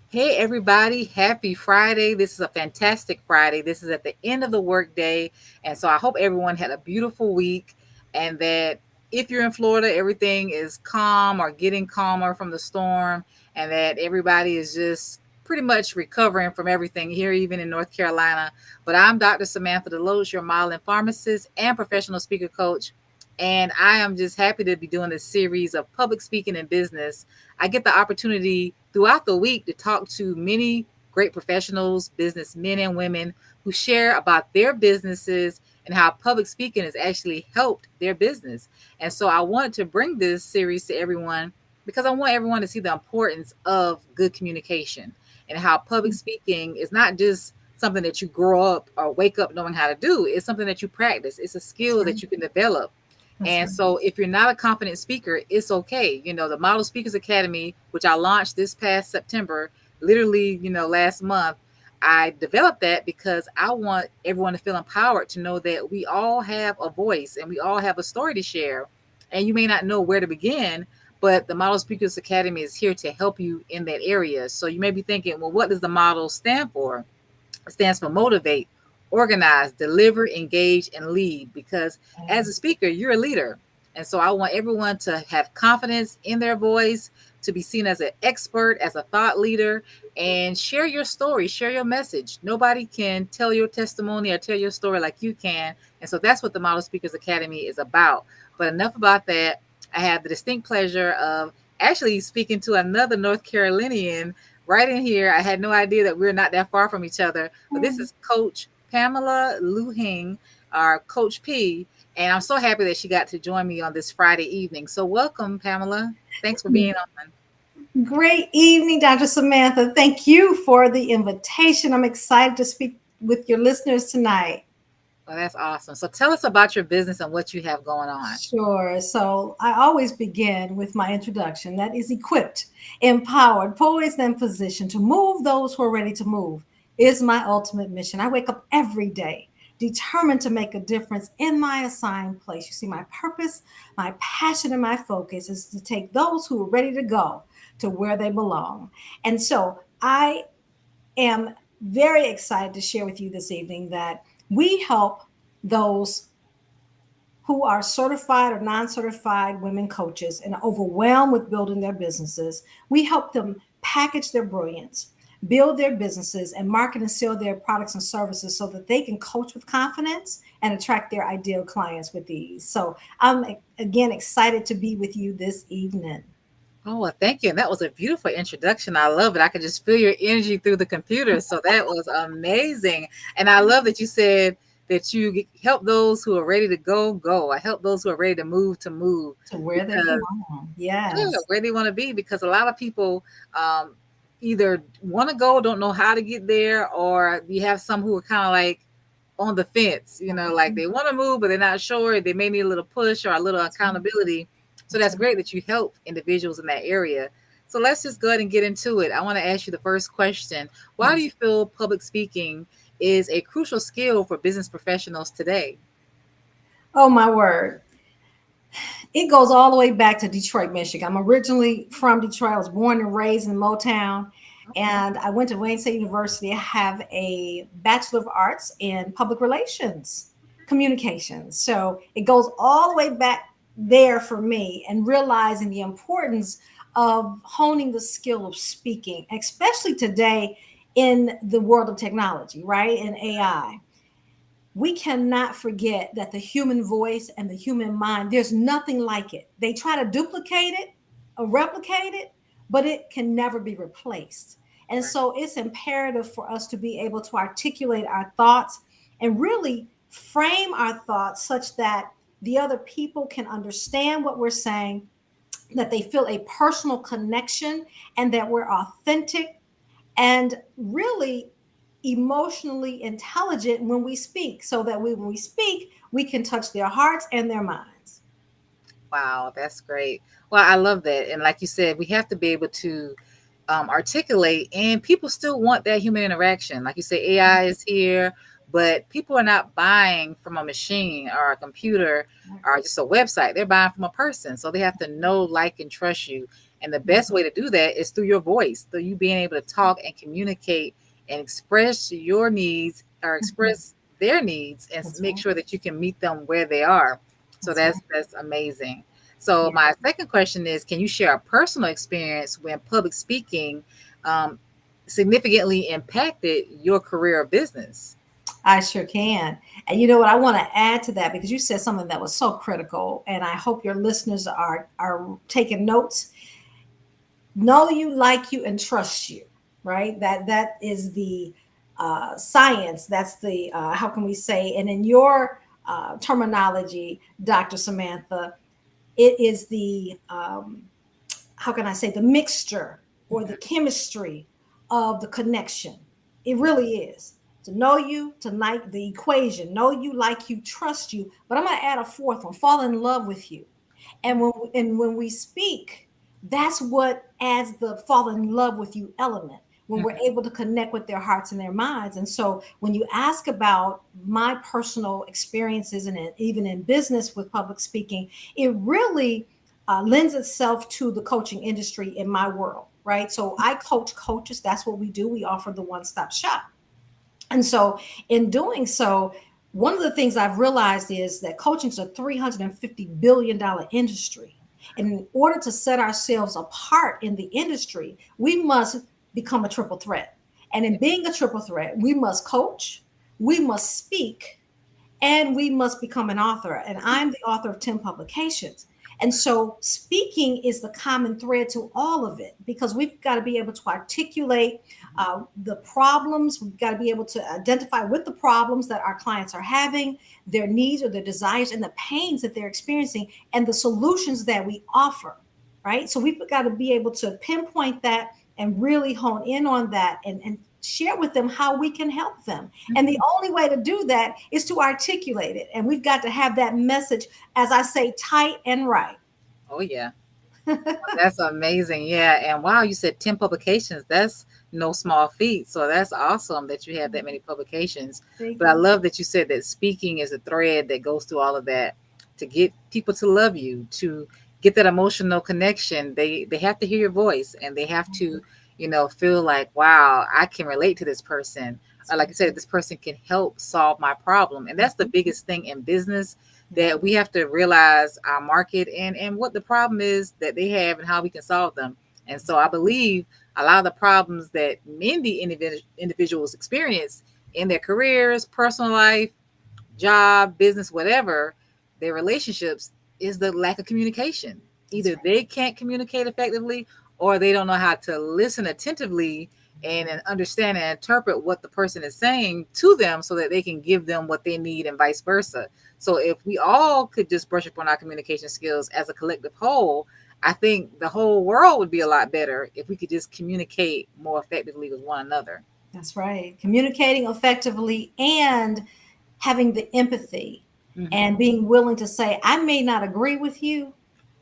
Hey, everybody. Happy Friday. This is a fantastic Friday. This is at the end of the workday. And so I hope everyone had a beautiful week and that if you're in Florida, everything is calm or getting calmer from the storm and that everybody is just pretty much recovering from everything here, even in North Carolina. But I'm Dr. Samantha DeLoache, your modeling pharmacist and professional speaker coach. And I am just happy to be doing this series of public speaking and business. I get the opportunity throughout the week to talk to many great professionals, businessmen and women who share about their businesses and how public speaking has actually helped their business. And so I wanted to bring this series to everyone because I want everyone to see the importance of good communication and how public speaking is not just something that you grow up or wake up knowing how to do. It's something that you practice. It's a That's skill right. that you can develop. That's And right. so if you're not a confident speaker, it's okay. The Model Speakers Academy, which I launched this past September, literally, last month, I developed that because I want everyone to feel empowered to know that we all have a voice and we all have a story to share. And you may not know where to begin, but the Model Speakers Academy is here to help you in that area. So you may be thinking, well, what does the model stand for? Stands for motivate, organize, deliver, engage, and lead. Because as a speaker, you're a leader. And so I want everyone to have confidence in their voice, to be seen as an expert, as a thought leader, and share your story, share your message. Nobody can tell your testimony or tell your story like you can. And so that's what the Model Speakers Academy is about. But enough about that. I have the distinct pleasure of actually speaking to another North Carolinian right in here. I had no idea that we're not that far from each other. But this is Coach Pamela Lue-Hing, our Coach P. And I'm so happy that she got to join me on this Friday evening. So welcome, Pamela. Thanks for being on. Great evening, Dr. Samantha. Thank you for the invitation. I'm excited to speak with your listeners tonight. Well, that's awesome. So tell us about your business and what you have going on. Sure. So I always begin with my introduction that is equipped, empowered, poised, and positioned to move those who are ready to move is my ultimate mission. I wake up every day determined to make a difference in my assigned place. You see, my purpose, my passion, and my focus is to take those who are ready to go to where they belong. And so I am very excited to share with you this evening that we help those who are certified or non certified women coaches and are overwhelmed with building their businesses. We help them package their brilliance, build their businesses, and market and sell their products and services so that they can coach with confidence and attract their ideal clients with ease. So I'm again excited to be with you this evening. Oh, well, thank you. And that was a beautiful introduction. I love it. I could just feel your energy through the computer. So that was amazing. And I love that you said that you help those who are ready to go, go. I help those who are ready to move, To where they because belong. yeah, Yes. where they want to be. Because a lot of people um, either want to go, don't know how to get there, or you have some who are kind of like on the fence, like they want to move, but they're not sure. They may need a little push or a little That's right. accountability. So That's that's right. great that you help individuals in that area. So let's just go ahead and get into it. I want to ask you the first question. Why do Yes. you feel public speaking is a crucial skill for business professionals today? Oh, my word. It goes all the way back to Detroit, Michigan. I'm originally from Detroit. I was born and raised in Motown, Okay. and I went to Wayne State University. I have a Bachelor of Arts in Public Relations, Communications. So it goes all the way back there for me, and realizing the importance of honing the skill of speaking, especially today in the world of technology, right? And AI, we cannot forget that the human voice and the human mind, there's nothing like it. They try to duplicate it or replicate it, but it can never be replaced. And Right. so it's imperative for us to be able to articulate our thoughts and really frame our thoughts such that the other people can understand what we're saying, that they feel a personal connection, and that we're authentic and really emotionally intelligent when we speak, so that when we speak, we can touch their hearts and their minds. Wow, that's great. Well, I love that. And like you said, we have to be able to articulate, and people still want that human interaction. Like you say, AI is here, but people are not buying from a machine or a computer or just a website. They're buying from a person. So they have to know, like, and trust you. And the best way to do that is through your voice, through you being able to talk and communicate and express your needs or Mhm. express their needs and That's make right. sure that you can meet them where they are. So That's right. that's amazing. So Yeah. my second question is, can you share a personal experience when public speaking um, significantly impacted your career or business? I sure can. And you know what? I want to add to that because you said something that was so critical, and I hope your listeners are taking notes. Know you, like you, and trust you. Right. That is the science. That's the how can we say? And in your terminology, Dr. Samantha, it is the how can I say, the mixture or the chemistry of the connection. It really is. To know you, to like the equation, know you, like you, trust you. But I'm going to add a fourth one: fall in love with you. And when we speak, that's what adds the fall in love with you element, when we're Mhm. able to connect with their hearts and their minds. And so when you ask about my personal experiences and even in business with public speaking, it really lends itself to the coaching industry in my world, right? So I coach coaches. That's what we do. We offer the one-stop shop. And so, in doing so, one of the things I've realized is that coaching is a $350 billion industry. And in order to set ourselves apart in the industry, we must become a triple threat. And in being a triple threat, we must coach, we must speak, and we must become an author. And I'm the author of 10 publications. And so speaking is the common thread to all of it because we've got to be able to articulate the problems. We've got to be able to identify with the problems that our clients are having, their needs or their desires, and the pains that they're experiencing, and the solutions that we offer. Right. So we've got to be able to pinpoint that and really hone in on that and share with them how we can help them. And the Mhm. only way to do that is to articulate it. And we've got to have that message, as I say, tight and right. Oh yeah. That's amazing. Yeah. And wow, you said 10 publications. That's no small feat. So that's awesome that you have that many publications. Thank But I you. love that you said that speaking is a thread that goes through all of that to get people to love you, to get that emotional connection. They have to hear your voice and they have to, feel like, wow, I can relate to this person. That's Or like right. I said, this person can help solve my problem. And that's the biggest thing in business, Yeah. that we have to realize our market and what the problem is that they have and how we can solve them. And so I believe a lot of the problems that many individuals experience in their careers, personal life, job, business, whatever, their relationships, is the lack of communication. That's Either right. they can't communicate effectively or they don't know how to listen attentively and understand and interpret what the person is saying to them so that they can give them what they need and vice versa. So if we all could just brush up on our communication skills as a collective whole, I think the whole world would be a lot better if we could just communicate more effectively with one another. That's right. Communicating effectively and having the empathy Hmm. and being willing to say, I may not agree with you.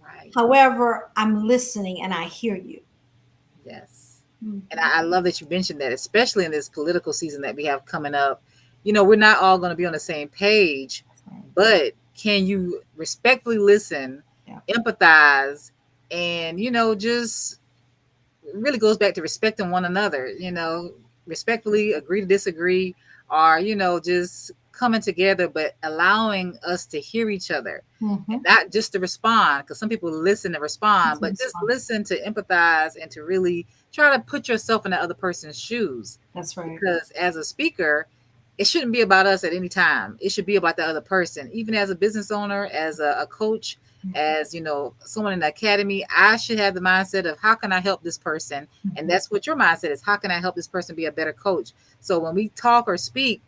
Right. However, I'm listening and I hear you. Yes. And Mhm. I love that you mentioned that, especially in this political season that we have coming up. We're not all going to be on the same page, That's right. but can you respectfully listen, Yeah. empathize, and, just really goes back to respecting one another, respectfully agree to disagree, or, just coming together, but allowing us to hear each other and Mm-hmm. not just to respond. Because some people listen to respond, That's a but just response. listen to empathize and to really try to put yourself in the other person's shoes. That's right. Because as a speaker, it shouldn't be about us at any time. It should be about the other person. Even as a business owner, as a coach, as someone in the academy, I should have the mindset of how can I help this person? And Mhm. that's what your mindset is. How can I help this person be a better coach? So when we talk or speak,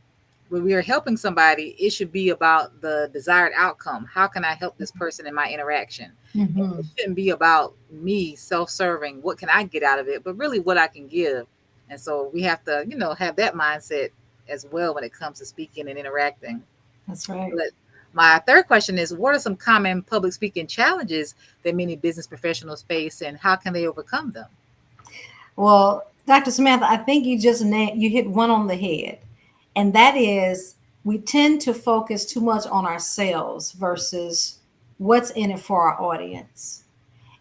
when we are helping somebody, it should be about the desired outcome. How can I help this person in my interaction? And it Mhm. shouldn't be about me self-serving. What can I get out of it? But really what I can give. And so we have to, have that mindset as well when it comes to speaking and interacting. That's right. But my third question is, what are some common public speaking challenges that many business professionals face and how can they overcome them? Well, Dr. Samantha, I think you hit one on the head, and that is we tend to focus too much on ourselves versus what's in it for our audience.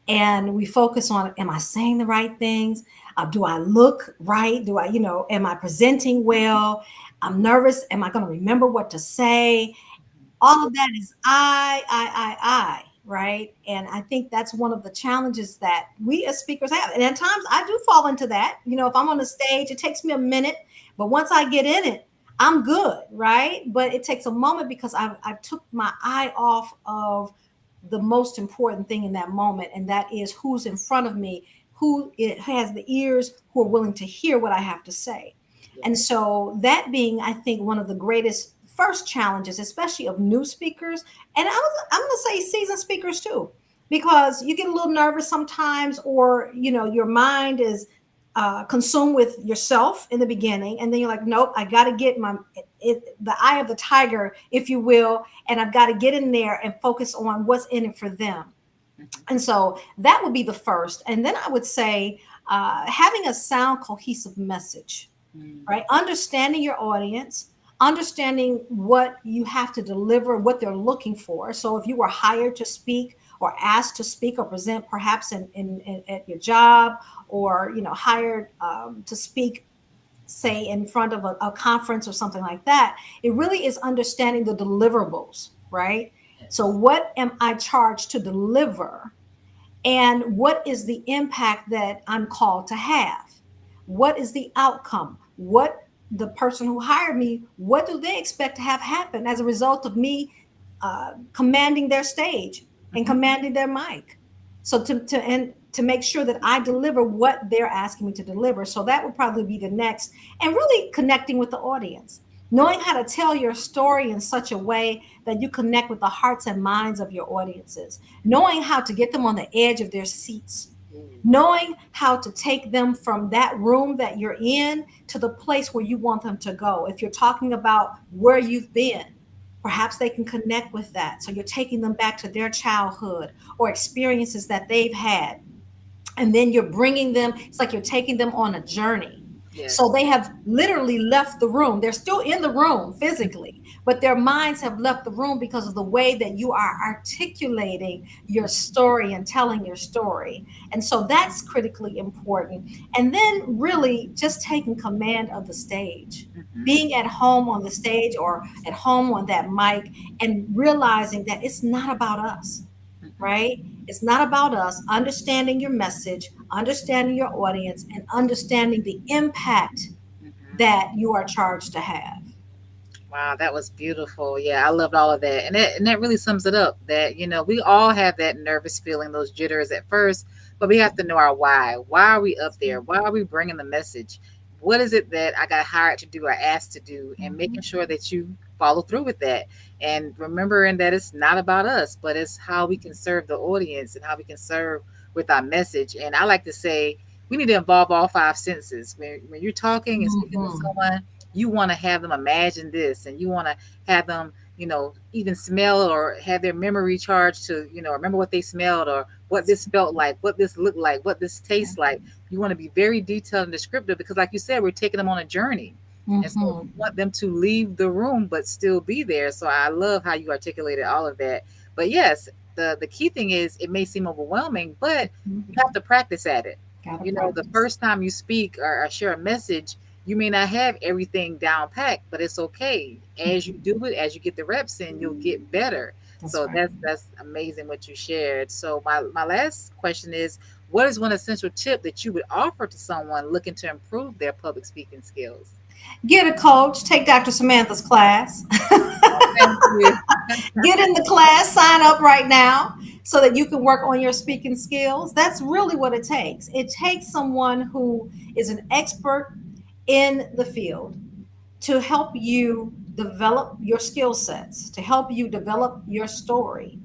and we focus on, am I saying the right things? Do I look right? Do I, am I presenting well? I'm nervous. Am I going to remember what to say? All of that is I, right? And I think that's one of the challenges that we as speakers have. And at times I do fall into that. If I'm on the stage, it takes me a minute, but once I get in it, I'm good, right? But it takes a moment because I've took my eye off of the most important thing in that moment, and that is who's in front of me, who it has the ears who are willing to hear what I have to say. And Yes. so that being, I think, one of the greatest first challenges, especially of new speakers, and I'm going to say seasoned speakers too, because you get a little nervous sometimes, or your mind is consumed with yourself in the beginning, and then you're like, nope, I got to get the eye of the tiger, if you will, and I've got to get in there and focus on what's in it for them. Hmm. And so that would be the first. And then I would say having a sound cohesive message, Hmm. right? Understanding your audience, understanding what you have to deliver, what they're looking for. So if you were hired to speak or asked to speak or present, perhaps at your job, or hired to speak, say in front of a conference or something like that, it really is understanding the deliverables, right? So Yes. what am I charged to deliver, and what is the impact that I'm called to have? What is the outcome? What the person who hired me, what do they expect to have happen as a result of me commanding their stage and Hmm. commanding their mic? So to make sure that I deliver what they're asking me to deliver. So that would probably be the next, and really connecting with the audience, knowing how to tell your story in such a way that you connect with the hearts and minds of your audiences, knowing how to get them on the edge of their seats, Ooh. knowing how to take them from that room that you're in to the place where you want them to go. If you're talking about where you've been, perhaps they can connect with that. So you're taking them back to their childhood or experiences that they've had, and then you're bringing them, it's like you're taking them on a journey. So Yes. they have literally left the room, they're still in the room physically, but their minds have left the room because of the way that you are articulating your story and telling your story. And so that's critically important. And then really just taking command of the stage, Hmm. being at home on the stage or at home on that mic, and realizing that it's not about us, Hmm. right? It's not about us. Understanding your message, understanding your audience, and understanding the impact Hmm. that you are charged to have. Wow, that was beautiful. Yeah, I loved all of that. And that really sums it up that, we all have that nervous feeling, those jitters at first, but we have to know our why. Why are we up there? Why are we bringing the message? What is it that I got hired to do or asked to do? And making Mhm. sure that you follow through with that. And remembering that it's not about us, but it's how we can serve the audience and how we can serve with our message. And I like to say, we need to involve all five senses. When you're talking and speaking to Mhm. someone, you want to have them imagine this, and you want to have them even smell or have their memory charged to remember what they smelled or what this felt like, what this looked like, what this tastes like. You want to be very detailed and descriptive because, like you said, we're taking them on a journey, and so Mhm. you want them to leave the room but still be there. So I love how you articulated all of that. But yes, the key thing is it may seem overwhelming, but Mhm. you have to practice at it. Gotta The practice. first time you speak or share a message, you may not have everything down packed, but it's okay. As you do it, as you get the reps in, you'll get better. That's So right. that's amazing what you shared. So my last question is, what is one essential tip that you would offer to someone looking to improve their public speaking skills? Get a coach, take Dr. Samantha's class. Oh, thank you. Get in the class, sign up right now so that you can work on your speaking skills. That's really what it takes. It takes someone who is an expert in the field to help you develop your skill sets, to help you develop your story.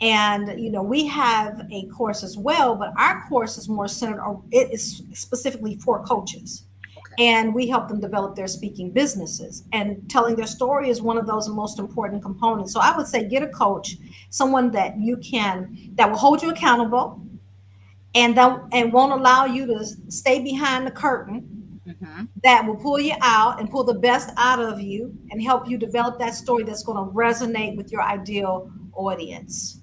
And we have a course as well, but our course is more centered on, it is specifically for coaches, Okay. and we help them develop their speaking businesses, and telling their story is one of those most important components. So I would say get a coach, someone that will hold you accountable, and won't allow you to stay behind the curtain, Hmm. that will pull you out and pull the best out of you and help you develop that story that's going to resonate with your ideal audience.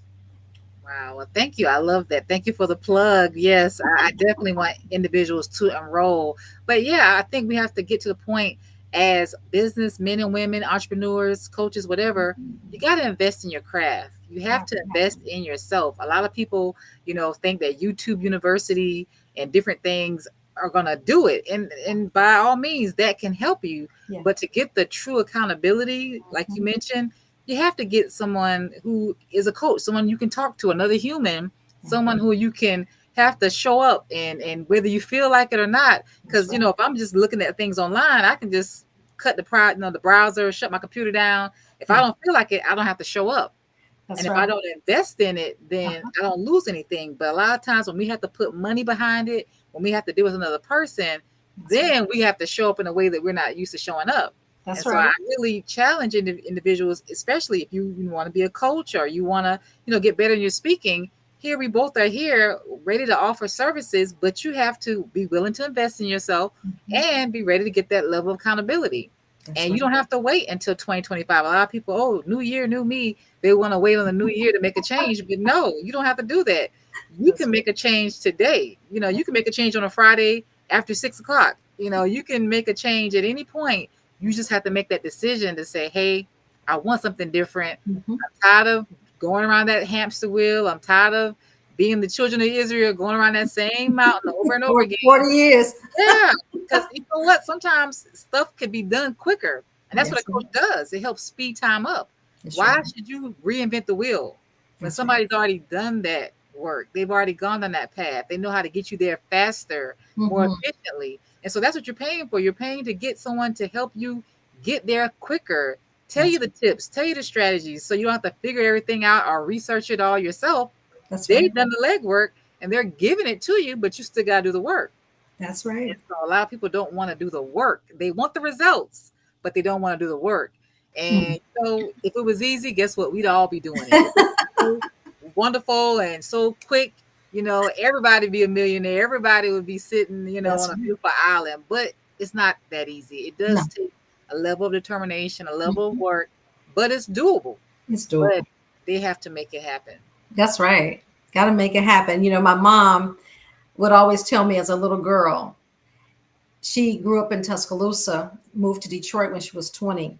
Wow. Well, thank you. I love that. Thank you for the plug. Yes, I definitely want individuals to enroll. But yeah, I think we have to get to the point as business men and women, entrepreneurs, coaches, whatever, you got to invest in your craft. You have Got to to invest in yourself. A lot of people, think that YouTube University and different things are going to do it. And by all means, that can help you. Yeah. But to get the true accountability, like you Mhm. mentioned, you have to get someone who is a coach, someone you can talk to, another human, Yeah. someone who you can have to show up and whether you feel like it or not. That's Because right. if I'm just looking at things online, I can just cut the browser, shut my computer down. If I Yeah. don't feel like it, I don't have to show up. And That's if I right. don't invest in it, then Uh-huh. I don't lose anything. But a lot of times when we have to put money behind it, when we have to deal with another person, That's right. then we have to show up in a way that we're not used to showing up. And That's so I right. really challenge individuals, especially if you want to be a coach or you want to, get better in your speaking. Here we both are here ready to offer services, but you have to be willing to invest in yourself Mhm. and be ready to get that level of accountability. That's And you right. don't have to wait until 2025. A lot of people, oh, new year, new me, they want to wait on the new year to make a change. But no, you don't have to do that. You That's can right. make a change today. You can make a change on a Friday after 6 o'clock. You can make a change at any point. You just have to make that decision to say, hey, I want something different. Mhm. I'm tired of going around that hamster wheel. I'm tired of being the children of Israel going around that same mountain over and over For again. 40 years. Yeah, because you know what? Sometimes stuff could be done quicker, and that's what a That's coach right. does. It helps speed time up. That's Why right. should you reinvent the wheel when That's right. somebody's already done that work? They've already gone down that path. They know how to get you there faster, more Hmm. efficiently. And so that's what you're paying for. You're paying to get someone to help you get there quicker, tell you That's the tips, tell you the strategies, so you don't have to figure everything out or research it all yourself. that's right. They've done the legwork and they're giving it to you, but you still got to do the work. That's And right. so a lot of people don't want to do the work. They want the results, but they don't want to do the work. Mm. And so if it was easy, guess what? We'd all be doing it. If it was so wonderful and so quick, everybody would be a millionaire. Everybody would be sitting, on That's a right. beautiful island. But it's not that easy. It No. does take a level of determination, a level of Mhm. work, but it's doable. It's But doable. they have to make it happen. That's right. Got to make it happen. My mom would always tell me as a little girl, she grew up in Tuscaloosa, moved to Detroit when she was 20.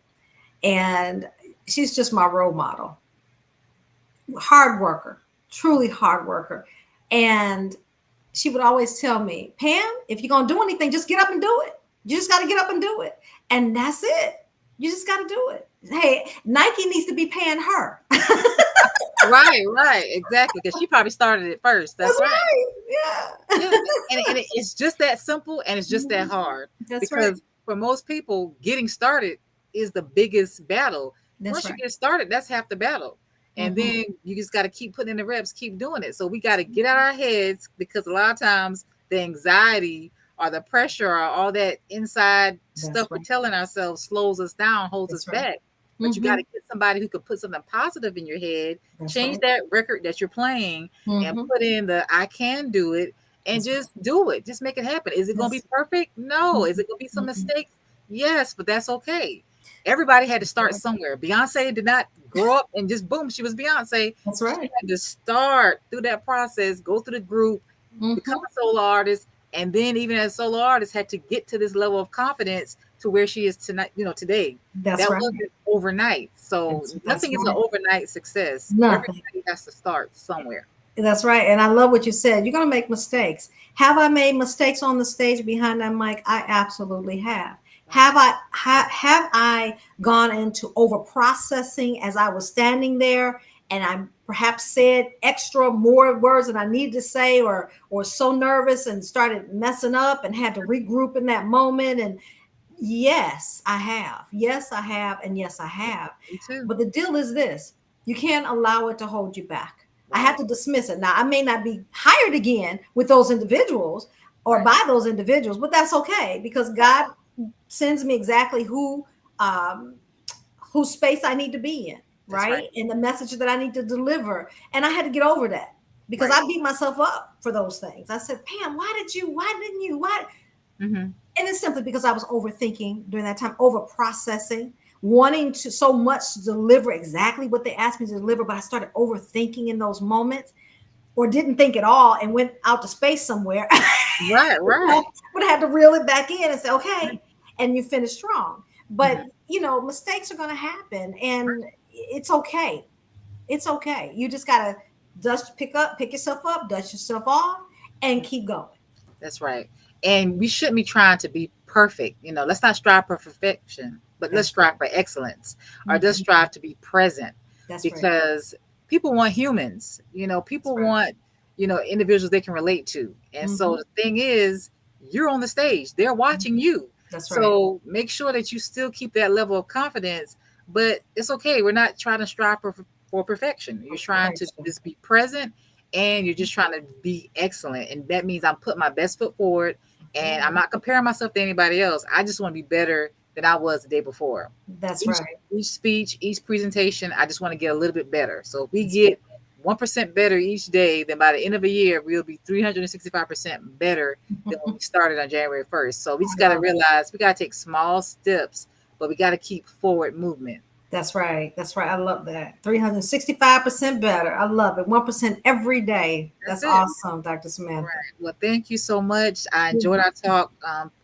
And she's just my role model. Hard worker, truly hard worker. And she would always tell me, Pam, if you're going to do anything, just get up and do it. You just got to get up and do it. And that's it. You just got to do it. Hey, Nike needs to be paying her. Right, right, exactly. Because she probably started it first. That's That's right. right. Yeah, Yeah. it's just that simple and it's just that Mhm. hard That's right. because for most people, getting started is the biggest battle. That's Once you right. get started, that's half the battle. And Hmm. then you just got to keep putting in the reps, keep doing it. So we got to get out our heads because a lot of times the anxiety or the pressure or all that inside stuff That's we're right. telling ourselves slows us down, holds us That's right. back. But you got Hmm. to get somebody who can put something positive in your head, That's change right. that record that you're playing, and Hmm. put in the I can do it and That's right. just do it. Just make it happen. Is it going to be Yes. perfect? No. Is Hmm. it going to be some Hmm. mistakes? Yes, but that's okay. Everybody had to That's start right. somewhere. Beyonce did not grow up and just boom, she was Beyonce. That's She right. had to start through that process, go through the group, become Hmm. a solo artist, and then even as a solo artist had to get to this level of confidence to where she is tonight, today. That's That right. wasn't overnight. So That's nothing is an right. overnight success. Nothing. Everybody has to start somewhere. That's right. And I love what you said. You're going to make mistakes. Have I made mistakes on the stage behind that mic? I absolutely have. Have I gone into over processing as I was standing there and I perhaps said extra more words than I needed to say or so nervous and started messing up and had to regroup in that moment and yes, I have. Yes, I have and yes, I have. Me too. But the deal is this. You can't allow it to hold you back. I have Right. to dismiss it. Now, I may not be hired again with those individuals or Right. by those individuals, but that's okay because God sends me exactly um, whose space I need to be in, That's right. right? And the message that I need to deliver. And I had to get over that because Right. I beat myself up for those things. I said, Pam, why didn't you? Why? Hmm. And it's simply because I was overthinking during that time, over processing. wanting to so much to deliver exactly what they asked me to deliver, but I started overthinking in those moments, or didn't think at all and went out to space somewhere. Right, right. Would have had to reel it back in and say, okay, and you finish strong. But Mhm. mistakes are going to happen, and it's okay. It's okay. You just gotta pick yourself up, dust yourself off, and keep going. That's right. And we shouldn't be trying to be perfect. Let's not strive for perfection, but let's That's strive for excellence, or let's right. strive to be present, That's right. because people want humans. That's People right. want, individuals they can relate to. And so Hmm. the thing is, you're on the stage, they're watching you. That's right. So make sure that you still keep that level of confidence, but it's okay. We're not trying to strive for perfection. You're trying to Perfection. just be present, and you're just trying to be excellent. And that means I'm putting my best foot forward, and I'm not comparing myself to anybody else. I just want to be better than I was the day before. That's Each right. each speech, each presentation, I just want to get a little bit better. So if we That's right. get 1% better each day, then by the end of the year, we'll be 365% better than when we started on January 1st. So we just I got to love it. realize we got to take small steps, but we got to keep forward movement. That's right. That's right. I love that. 365% better. I love it. 1% every day. That's That's it. awesome, Dr. Samantha. Right. Well, thank you so much. I enjoyed our talk,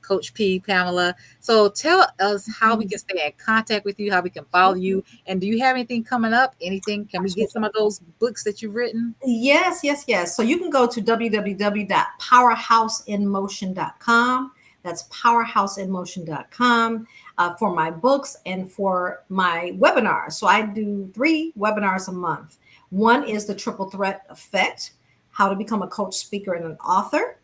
Coach P, Pamela. So tell us how we Mhm. can stay in contact with you, how we can follow you, and do you have anything coming up? Anything? Can we get some of those books that you've written? Yes, yes, yes. So you can go to www.powerhouseinmotion.com. That's powerhouseinmotion.com for my books and for my webinars. So I do 3 webinars a month. One is the triple threat effect, how to become a coach, speaker, and an author.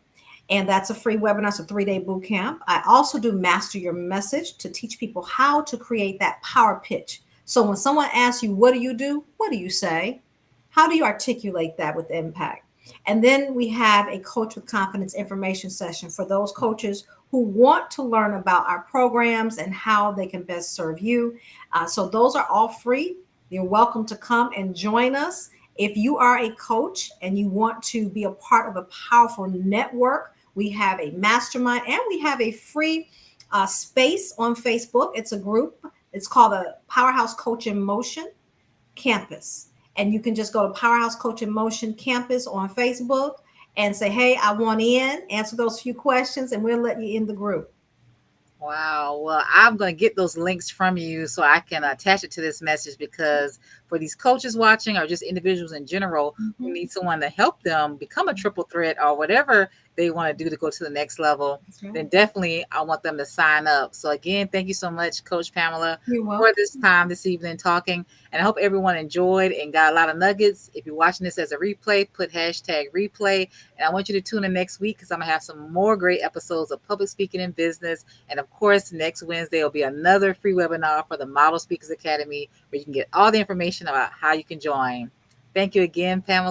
And that's a free webinar. It's a 3-day boot camp. I also do Master Your Message to teach people how to create that power pitch. So when someone asks you, what do you do? What do you say? How do you articulate that with impact? And then we have a Coach with Confidence information session for those coaches who want to learn about our programs and how they can best serve you. So those are all free. You're welcome to come and join us. If you are a coach and you want to be a part of a powerful network, we have a mastermind and we have a free space on Facebook. It's a group. It's called the Powerhouse Coach in Motion Campus. And you can just go to Powerhouse Coach in Motion Campus on Facebook and say, hey, I want in, answer those few questions, and we'll let you in the group. Wow. Well, I'm going to get those links from you so I can attach it to this message, because for these coaches watching, or just individuals in general who Mhm. need someone to help them become a triple threat or whatever they want to do to go to the next level, That's right. then definitely I want them to sign up. So, again, thank you so much, Coach Pamela, You're for welcome. this time this evening talking. And I hope everyone enjoyed and got a lot of nuggets. If you're watching this as a replay, put hashtag replay. And I want you to tune in next week, because I'm going to have some more great episodes of public speaking and business. And of course, next Wednesday will be another free webinar for the Model Speakers Academy, where you can get all the information about how you can join. Thank you again, Pamela.